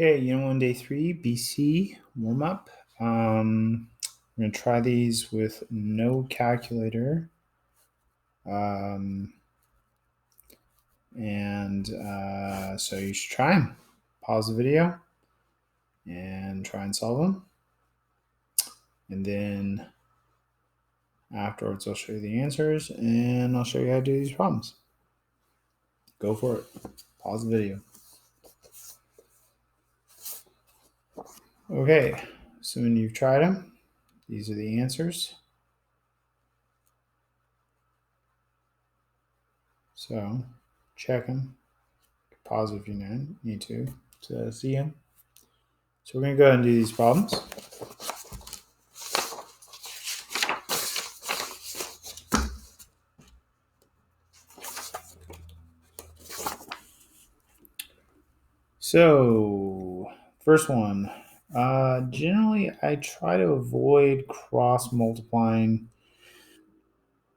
Okay, Unit 1, Day 3, BC, warm-up. We're going to try these with no calculator. So you should try them. Pause the video and try and solve them. And then afterwards, I'll show you the answers and I'll show you how to do these problems. Go for it. Pause the video. Okay, assuming you've tried them, these are the answers. So check them. Pause if you need to see them. So we're going to go ahead and do these problems. So first one, generally I try to avoid cross multiplying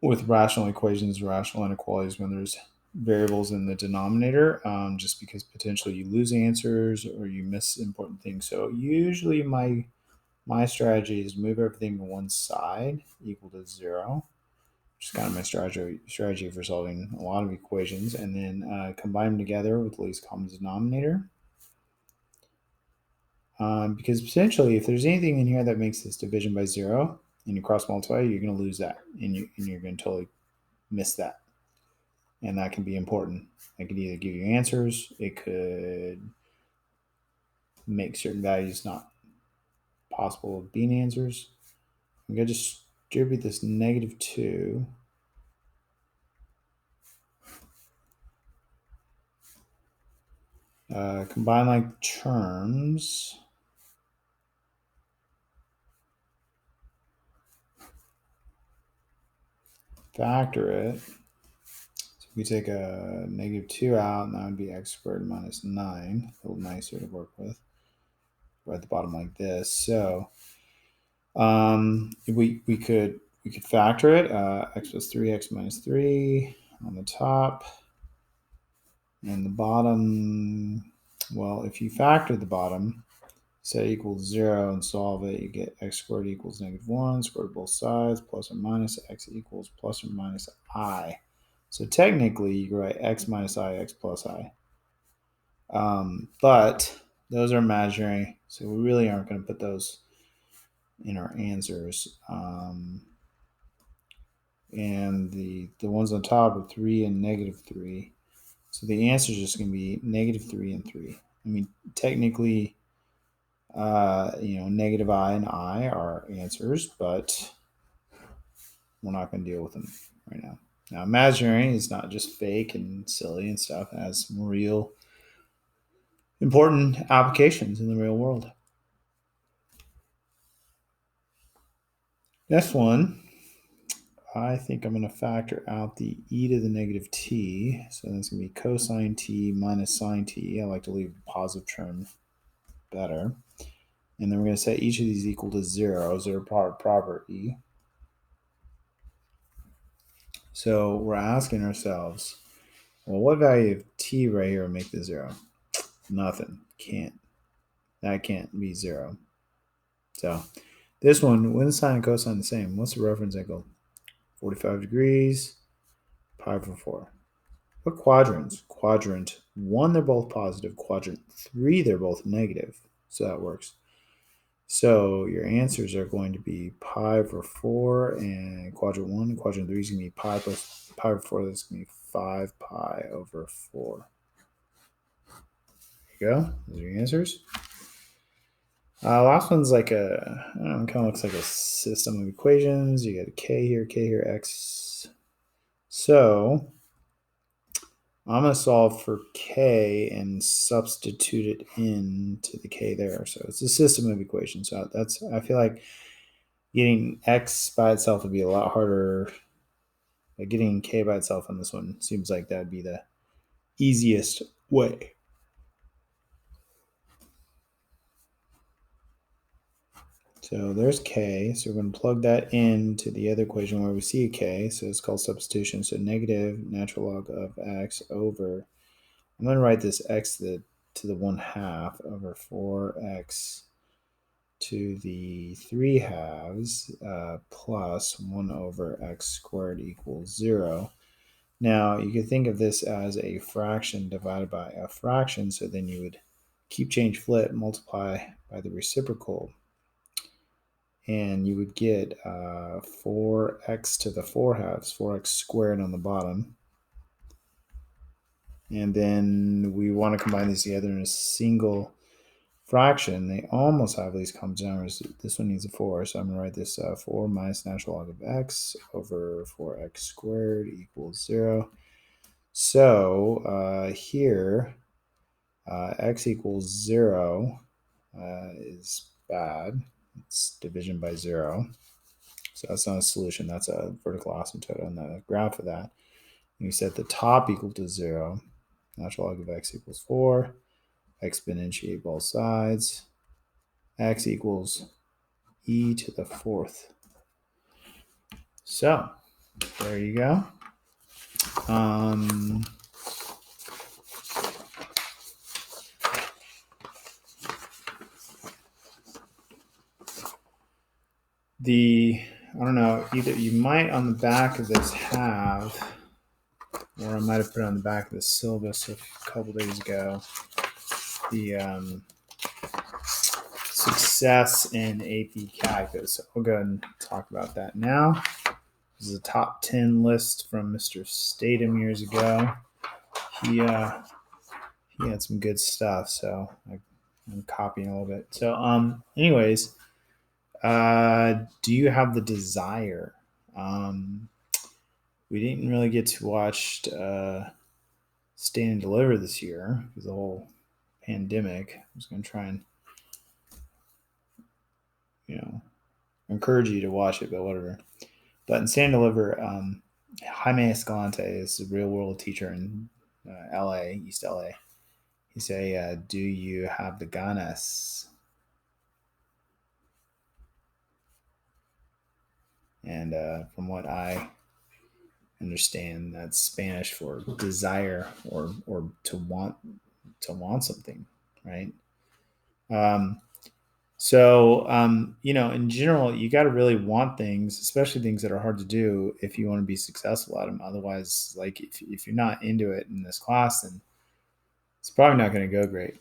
with rational equations, rational inequalities when there's variables in the denominator, just because potentially you lose answers or you miss important things. So usually my strategy is move everything to one side equal to 0, which is kind of my strategy for solving a lot of equations, and then combine them together with the least common denominator. Because potentially, if there's anything in here that makes this division by 0 and you cross multiply, you're going to lose that, and you're going to totally miss that. And that can be important. It could either give you answers, it could make certain values not possible of being answers. I'm going to distribute this -2. Combine like terms. Factor it. So we take a -2 out, and that would be x squared minus 9. A little nicer to work with. Right at the bottom like this. So we could factor it. X plus 3, x minus 3 on the top. And the bottom, well, if you factor the bottom, set equals 0 and solve it, you get x squared equals -1, squared both sides, plus or minus x equals plus or minus I. So technically, you can write x minus I, x plus I. But those are imaginary, so we really aren't going to put those in our answers. And the ones on top are 3 and -3. So the answer is just going to be -3 and 3. I mean, technically, negative I and I are answers, but we're not going to deal with them right now. Now, imaginary is not just fake and silly and stuff. It has some real important applications in the real world. Next one, I think I'm going to factor out the e to the -t. So that's going to be cosine t minus sine t. I like to leave the positive term better. And then we're going to set each of these equal to 0, property. So we're asking ourselves, well, what value of t right here will make this 0? Nothing. That can't be 0. So this one, when the sine and cosine the same, what's the reference angle? 45 degrees, pi over 4. What quadrants? Quadrant 1, they're both positive. Quadrant 3, they're both negative. So that works. So your answers are going to be pi over 4, and quadrant 1 and quadrant 3 is going to be pi over 4. That's going to be 5 pi over 4. There you go. Those are your answers. Last one's like kind of looks like a system of equations. You got a k here, x. So I'm going to solve for k and substitute it into the k there. So it's a system of equations. So I feel like getting x by itself would be a lot harder. Getting k by itself on this one seems like that would be the easiest way. So there's k. So we're going to plug that into the other equation where we see a k. So it's called substitution. So negative natural log of x over, I'm going to write this x to the to the 1/2 over 4x to the 3/2 plus 1 over x squared equals 0. Now, you could think of this as a fraction divided by a fraction, so then you would keep, change, flip, multiply by the reciprocal, and you would get 4x to the 4/2, 4x squared on the bottom. And then we want to combine these together in a single fraction. They almost have these common numbers. This one needs a 4, so I'm going to write this 4 minus natural log of x over 4x squared equals 0. So here, x equals 0 is bad. It's division by 0. So that's not a solution. That's a vertical asymptote on the graph of that. And you set the top equal to 0. Natural log of x equals 4. Exponentiate both sides. X equals e to the 4th. So there you go. I don't know, either you might on the back of this have, or I might have put it on the back of the syllabus a couple days ago, the success in AP Calc. So I'll go ahead and talk about that now. This is a top 10 list from Mr. Statham years ago. He had some good stuff, so I'm copying a little bit. So anyways, do you have the desire? We didn't really get to watch Stand and Deliver this year because the whole pandemic. I was going to try and, encourage you to watch it, but whatever. But in Stand and Deliver, Jaime Escalante is a real world teacher in LA, East LA. He say, do you have the ganas? And from what I understand, that's Spanish for desire or to want something, right? So in general, you got to really want things, especially things that are hard to do, if you want to be successful at them. Otherwise, like if you're not into it in this class, then it's probably not going to go great.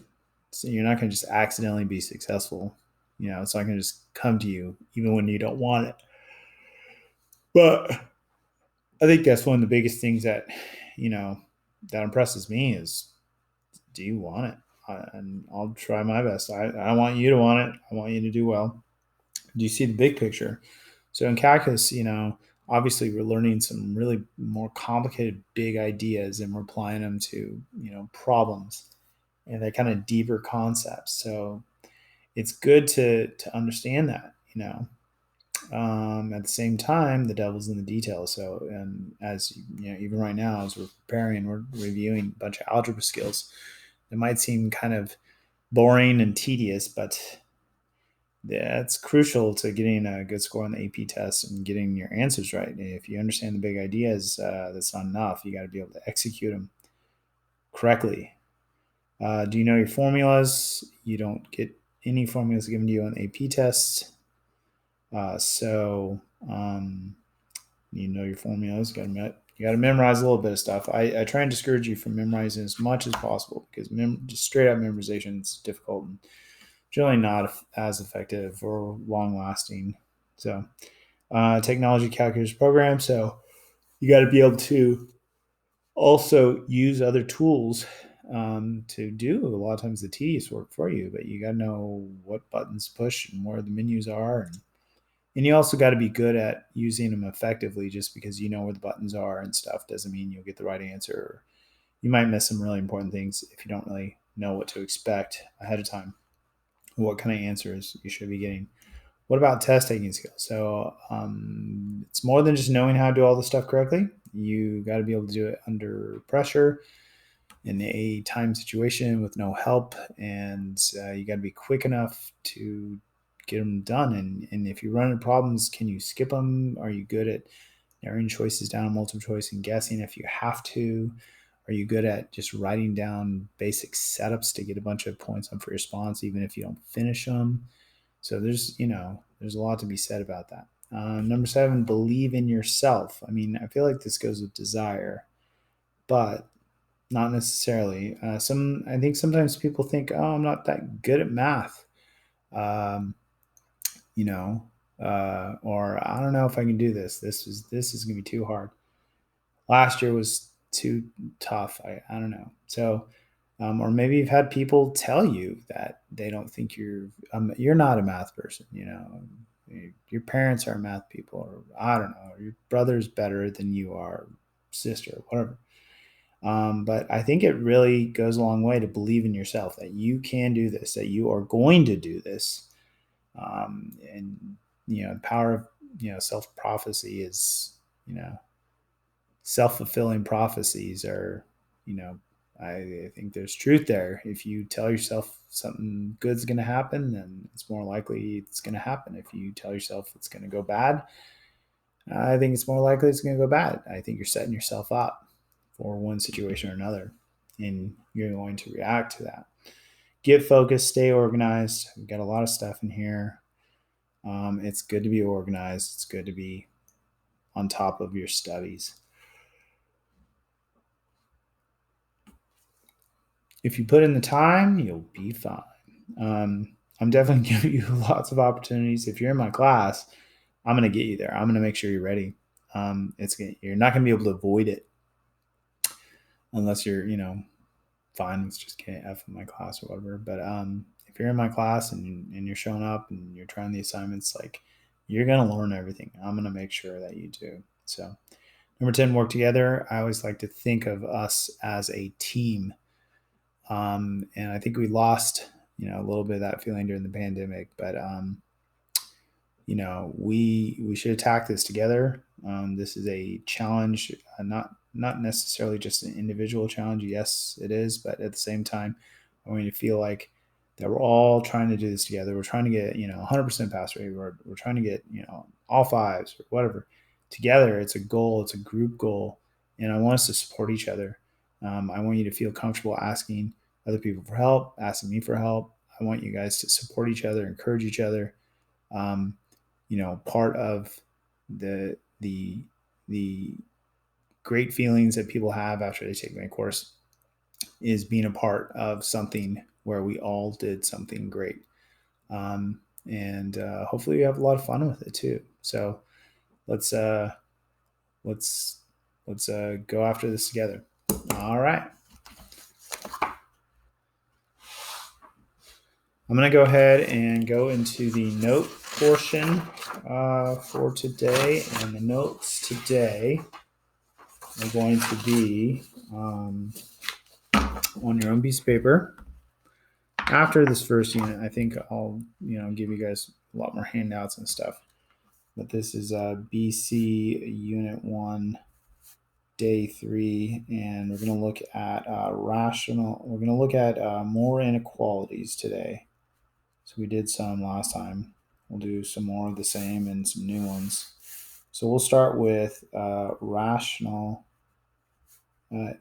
So you're not going to just accidentally be successful. It's not going to just come to you even when you don't want it. But I think that's one of the biggest things that, that impresses me is, do you want it? And I'll try my best. I want you to want it. I want you to do well. Do you see the big picture? So in calculus, obviously we're learning some really more complicated big ideas and we're applying them to, problems and they're kind of deeper concepts. So it's good to understand that, at the same time, the devil's in the details. So, as even right now, as we're preparing, we're reviewing a bunch of algebra skills. It might seem kind of boring and tedious, but it's crucial to getting a good score on the AP test and getting your answers right. If you understand the big ideas, that's not enough. You got to be able to execute them correctly. Do you know your formulas? You don't get any formulas given to you on the AP test. You know your formulas. You got to memorize a little bit of stuff. I try and discourage you from memorizing as much as possible because just straight up memorization is difficult and generally not as effective or long lasting. So, technology calculus program. So, you got to be able to also use other tools to do a lot of times the tedious work for you, but you got to know what buttons push and where the menus are. And you also got to be good at using them effectively. Just because you know where the buttons are and stuff doesn't mean you'll get the right answer. You might miss some really important things if you don't really know what to expect ahead of time, what kind of answers you should be getting. What about test taking skills? So it's more than just knowing how to do all the stuff correctly. You got to be able to do it under pressure in a time situation with no help, and you got to be quick enough to get them done. And if you run into problems, can you skip them? Are you good at narrowing choices down to multiple choice and guessing if you have to? Are you good at just writing down basic setups to get a bunch of points on for your response, even if you don't finish them? So there's a lot to be said about that. Number 7, believe in yourself. I mean, I feel like this goes with desire, but not necessarily. I think sometimes people think, oh, I'm not that good at math, um, you know, or I don't know if I can do this. This is gonna be too hard. Last year was too tough. I don't know. So, or maybe you've had people tell you that they don't think you're not a math person. Your parents are math people, or I don't know, your brother's better than you are, sister, whatever. But I think it really goes a long way to believe in yourself that you can do this, that you are going to do this. And the power of self prophecy is self fulfilling prophecies are I think there's truth there. If you tell yourself something good's going to happen, then it's more likely it's going to happen. If you tell yourself it's going to go bad, I think it's more likely it's going to go bad. I think you're setting yourself up for one situation or another, and you're going to react to that. Get focused, stay organized. We've got a lot of stuff in here. It's good to be organized. It's good to be on top of your studies. If you put in the time, you'll be fine. I'm definitely giving you lots of opportunities. If you're in my class, I'm going to get you there. I'm going to make sure you're ready. You're not going to be able to avoid it unless you're fine with just getting F in my class or whatever. But if you're in my class and you're showing up and you're trying the assignments, like, you're going to learn everything. I'm going to make sure that you do. So number 10, work together. I always like to think of us as a team. And I think we lost, a little bit of that feeling during the pandemic, but we should attack this together. This is a challenge, not necessarily just an individual challenge. Yes, it is, but at the same time, I want you to feel like that we're all trying to do this together. We're trying to get 100% pass rate. We're trying to get all fives or whatever together. It's a goal. It's a group goal, and I want us to support each other. I want you to feel comfortable asking other people for help, asking me for help. I want you guys to support each other, encourage each other. Part of the great feelings that people have after they take my course is being a part of something where we all did something great. And hopefully you have a lot of fun with it too. So let's go after this together. All right. I'm going to go ahead and go into the note portion for today. And the notes today are going to be on your own piece of paper. After this first unit, I think I'll give you guys a lot more handouts and stuff. But this is BC Unit 1, Day 3, and we're going to look at We're going to look at more inequalities today. So we did some last time. We'll do some more of the same and some new ones. So we'll start with rational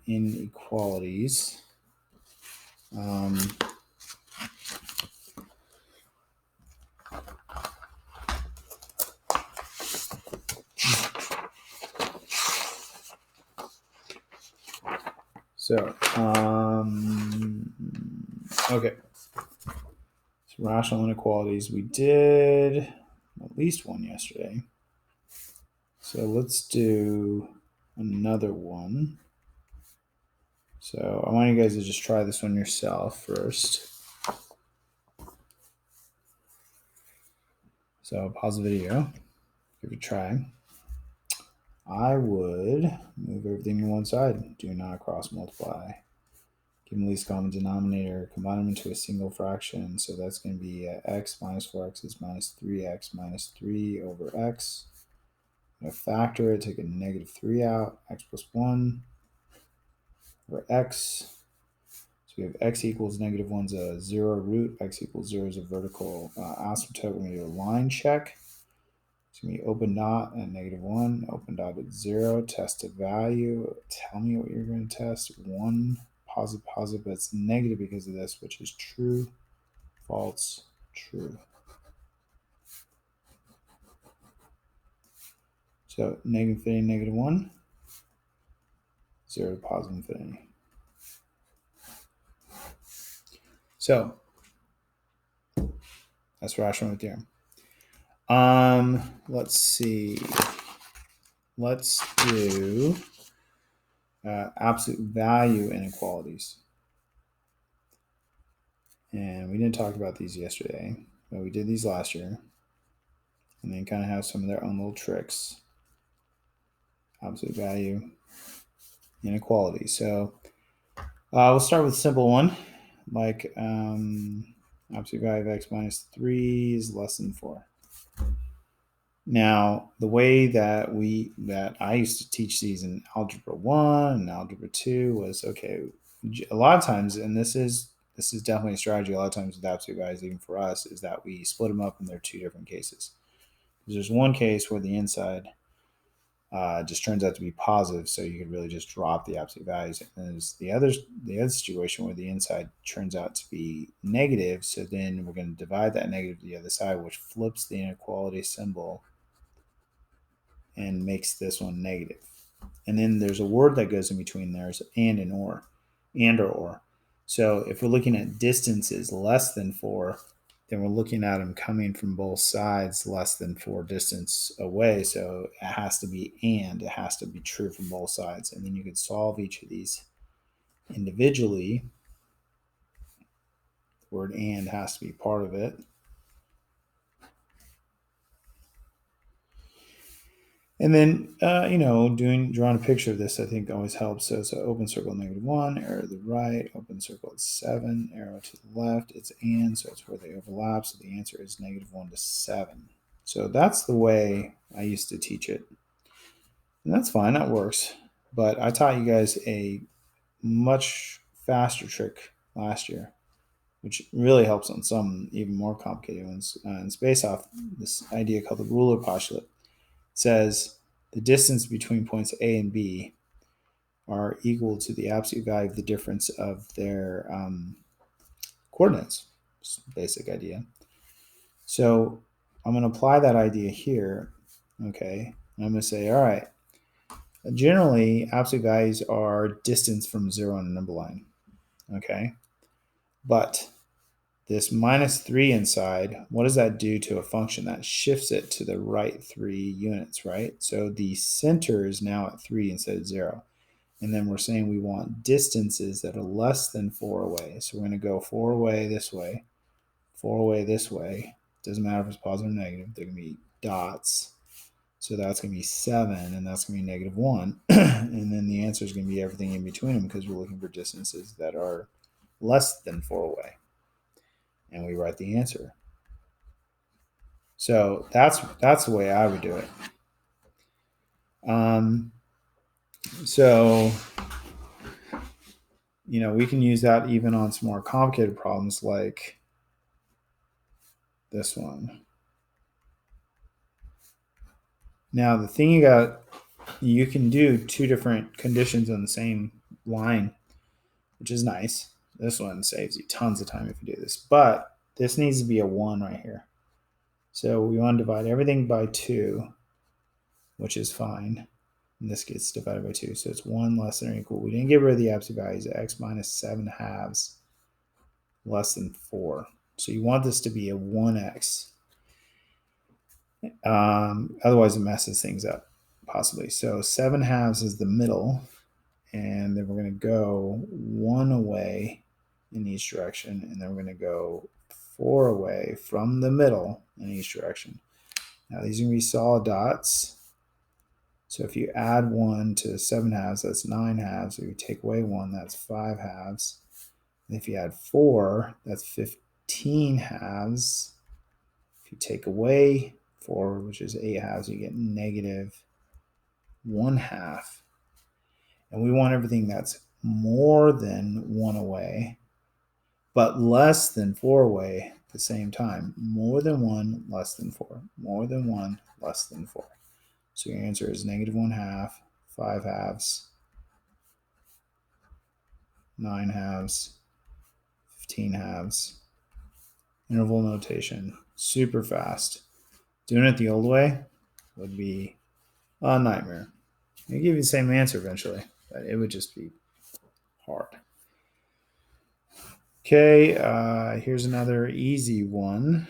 inequalities. Okay. So rational inequalities. We did at least one yesterday. So let's do another one. So I want you guys to just try this one yourself first. So pause the video, give it a try. I would move everything to one side. Do not cross multiply. Give them the least common denominator. Combine them into a single fraction. So that's going to be x minus 4x is minus 3x minus 3 over x. I'm going to factor it, take a negative 3 out. X plus 1 over x. So we have x equals negative 1's a 0 root. X equals 0 is a vertical asymptote. We're going to do a line check. It's going to be open dot at -1, open dot at 0, tested value. Tell me what you're going to test. 1, positive, positive, but it's negative because of this, which is true, false, true. So negative infinity, -1, 0 to positive infinity. So that's rational theorem. Let's see. Let's do absolute value inequalities. And we didn't talk about these yesterday, but we did these last year. And they kind of have some of their own little tricks. Absolute value inequality. So we'll start with a simple one, like absolute value of x minus 3 is less than 4. Now, the way that I used to teach these in Algebra 1 and Algebra 2 was, okay, a lot of times, and this is definitely a strategy, a lot of times with absolute values, even for us, is that we split them up and they're two different cases. There's one case where the inside just turns out to be positive, so you could really just drop the absolute values. And there's the other situation where the inside turns out to be negative, so then we're going to divide that negative to the other side, which flips the inequality symbol and makes this one negative. And then there's a word that goes in between there, and or. So if we're looking at distances less than 4, then we're looking at them coming from both sides less than 4 distance away. So it has to be and. It has to be true from both sides. And then you could solve each of these individually. The word and has to be part of it. And then, drawing a picture of this, I think always helps. So it's an open circle -1, arrow to the right, open circle at 7, arrow to the left. It's and, so it's where they overlap. So the answer is -1 to 7. So that's the way I used to teach it. And that's fine, that works. But I taught you guys a much faster trick last year, which really helps on some even more complicated ones. And it's based off this idea called the ruler postulate. Says the distance between points A and B are equal to the absolute value of the difference of their coordinates. It's a basic idea. So I'm going to apply that idea here. Okay. And I'm going to say, all right, generally absolute values are distance from 0 on a number line. Okay. But this -3 inside, what does that do to a function? That shifts it to the right 3 units, right? So the center is now at 3 instead of 0. And then we're saying we want distances that are less than 4 away. So we're going to go 4 away this way, 4 away this way. Doesn't matter if it's positive or negative. They're going to be dots. So that's going to be 7, and that's going to be -1. And then the answer is going to be everything in between them because we're looking for distances that are less than 4 away. And we write the answer. So that's the way I would do it. So we can use that even on some more complicated problems like this one. Now the thing you can do 2 different conditions on the same line, which is nice. This one saves you tons of time if you do this, but this needs to be a 1 right here. So we want to divide everything by 2, which is fine. And this gets divided by 2. So it's 1 less than or equal. We didn't get rid of the absolute values. X minus 7 halves less than 4. So you want this to be a 1x. Otherwise it messes things up, possibly. So 7 halves is the middle. And then we're going to go 1 away in each direction. And then we're going to go 4 away from the middle in each direction. Now these are going to be solid dots. So if you add 1 to 7 halves, that's 9 halves. If you take away 1, that's 5 halves. And if you add 4, that's 15 halves. If you take away 4, which is 8 halves, you get -1 half. And we want everything that's more than 1 away, but less than 4 away. the same time. More than 1, less than 4. More than 1, less than 4. So your answer is -1/2, 5 halves, 9 halves, 15 halves. Interval notation, super fast. Doing it the old way would be a nightmare. They give you the same answer eventually, but it would just be hard. Okay, here's another easy one.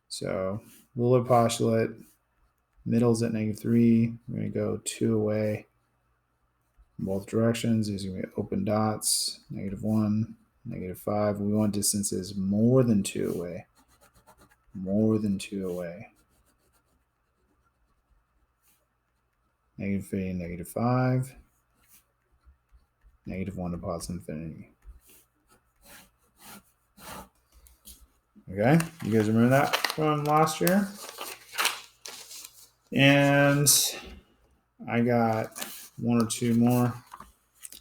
So ruler postulate, middle's at -3. We're going to go 2 away in both directions. These are going to be open dots, -1, -5. We want distances more than 2 away. More than 2 away. -3, -5. -1 to positive infinity. Okay, you guys remember that from last year? And I got 1 or 2 more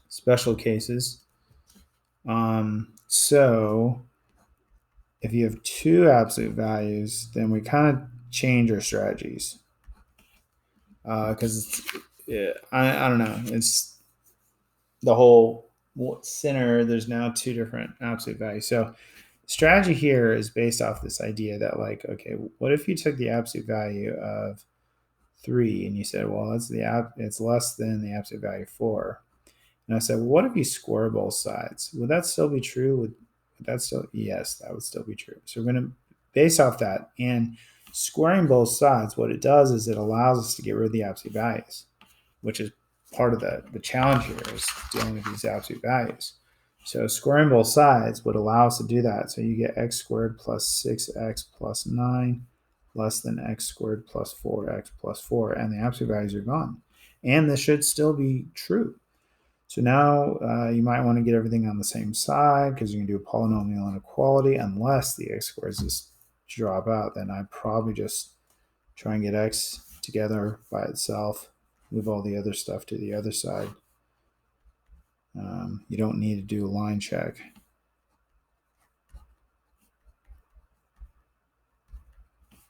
special cases. So if you have 2 absolute values, then we kind of change our strategies. Because I don't know, it's the whole center. There's now 2 different absolute values. So strategy here is based off this idea that, like, okay, what if you took the absolute value of 3 and you said, well, it's less than the absolute value of 4. And I said, well, what if you square both sides? Would that still be true? Would that still? Yes, that would still be true. So we're going to base off that. And squaring both sides, what it does is it allows us to get rid of the absolute values, which is part of the challenge here, is dealing with these absolute values. So squaring both sides would allow us to do that. So you get x squared plus 6x plus 9 less than x squared plus 4x plus 4, and the absolute values are gone. And this should still be true. So now you might want to get everything on the same side because you're going to do a polynomial inequality. Unless the x squares just drop out, then I'd probably just try and get x together by itself, move all the other stuff to the other side. You don't need to do a line check.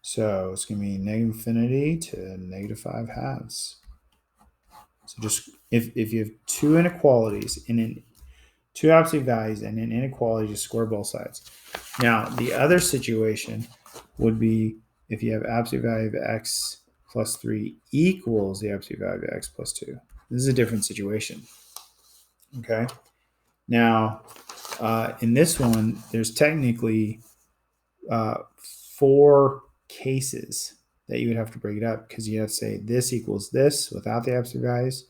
So it's going to be -infinity to -5 halves. So just if you have 2 inequalities and 2 absolute values and an inequality, just square both sides. Now the other situation would be if you have absolute value of x plus 3 equals the absolute value of x plus 2. This is a different situation. Okay. Now in this one, there's technically 4 cases that you would have to break it up, because you have to say this equals this without the absolute values,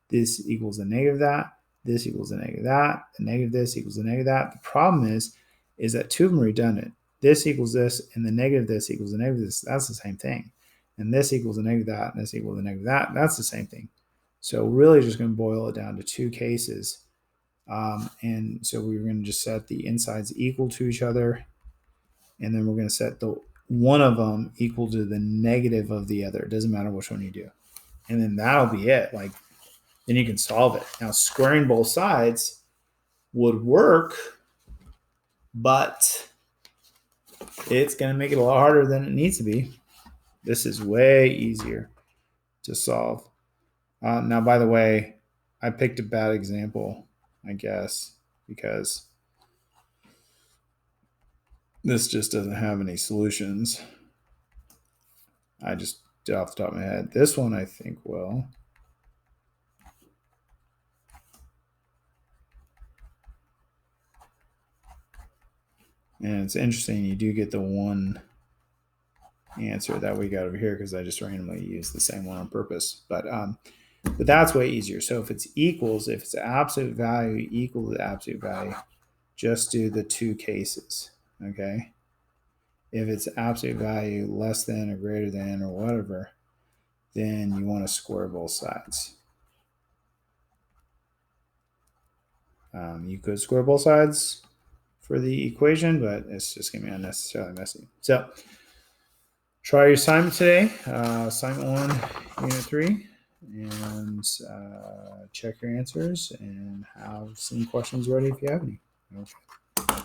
this equals the negative that, this equals the negative that, the negative this equals the negative that. The problem is that 2 of them are redundant. This equals this, and the negative this equals the negative this. That's the same thing. And this equals the negative that, and this equals the negative that. That's the same thing. So really just going to boil it down to 2 cases. And so we're going to just set the insides equal to each other, and then we're going to set the one of them equal to the negative of the other. It doesn't matter which one you do. And then that'll be it. Like, then you can solve it. Now, squaring both sides would work, but it's going to make it a lot harder than it needs to be. This is way easier to solve. Now, by the way, I picked a bad example, I guess, because this just doesn't have any solutions. I just did off the top of my head. This one I think will. And it's interesting, you do get the one answer that we got over here because I just randomly used the same one on purpose. But that's way easier. So if it's equals, if it's absolute value equal to the absolute value, just do the 2 cases, okay? If it's absolute value less than or greater than or whatever, then you want to square both sides. You could square both sides for the equation, but it's just going to be unnecessarily messy. So try your assignment today, assignment 1, unit 3, and check your answers and have some questions ready if you have any. Okay.